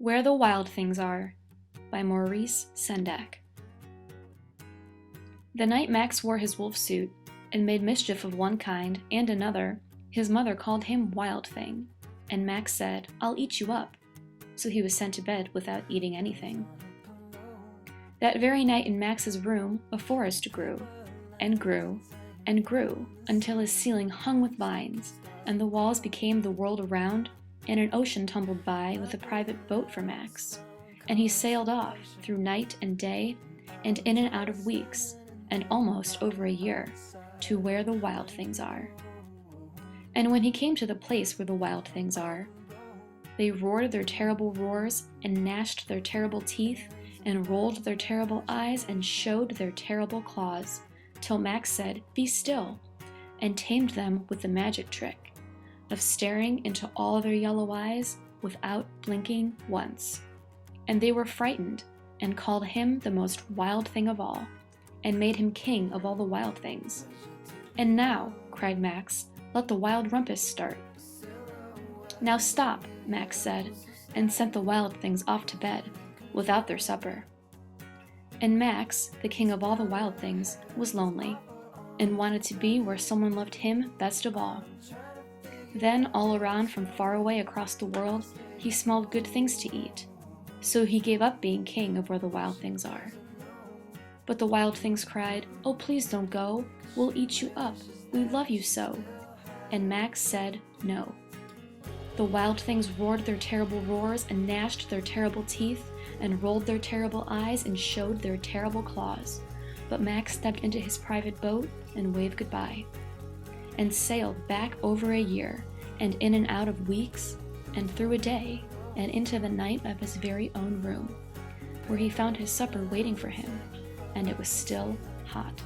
Where the Wild Things Are by Maurice Sendak. The night Max wore his wolf suit and made mischief of one kind and another, his mother called him Wild Thing, and Max said, "I'll eat you up." So he was sent to bed without eating anything. That very night in Max's room, a forest grew, and grew, and grew, until his ceiling hung with vines, and the walls became the world around, and an ocean tumbled by with a private boat for Max, and he sailed off through night and day, and in and out of weeks, and almost over a year, to where the wild things are. And when he came to the place where the wild things are, they roared their terrible roars, and gnashed their terrible teeth, and rolled their terrible eyes, and showed their terrible claws, till Max said, "Be still," and tamed them with the magic trick of staring into all their yellow eyes without blinking once. And they were frightened, and called him the most wild thing of all, and made him king of all the wild things. "And now," cried Max, "let the wild rumpus start." "Now stop," Max said, and sent the wild things off to bed, without their supper. And Max, the king of all the wild things, was lonely, and wanted to be where someone loved him best of all. Then all around from far away across the world, he smelled good things to eat, so he gave up being king of where the wild things are. But the wild things cried, "Oh, please don't go, we'll eat you up, we love you so." And Max said no. The wild things roared their terrible roars, and gnashed their terrible teeth, and rolled their terrible eyes, and showed their terrible claws. But Max stepped into his private boat and waved goodbye, and sailed back over a year, and in and out of weeks, and through a day, and into the night of his very own room, where he found his supper waiting for him, and it was still hot.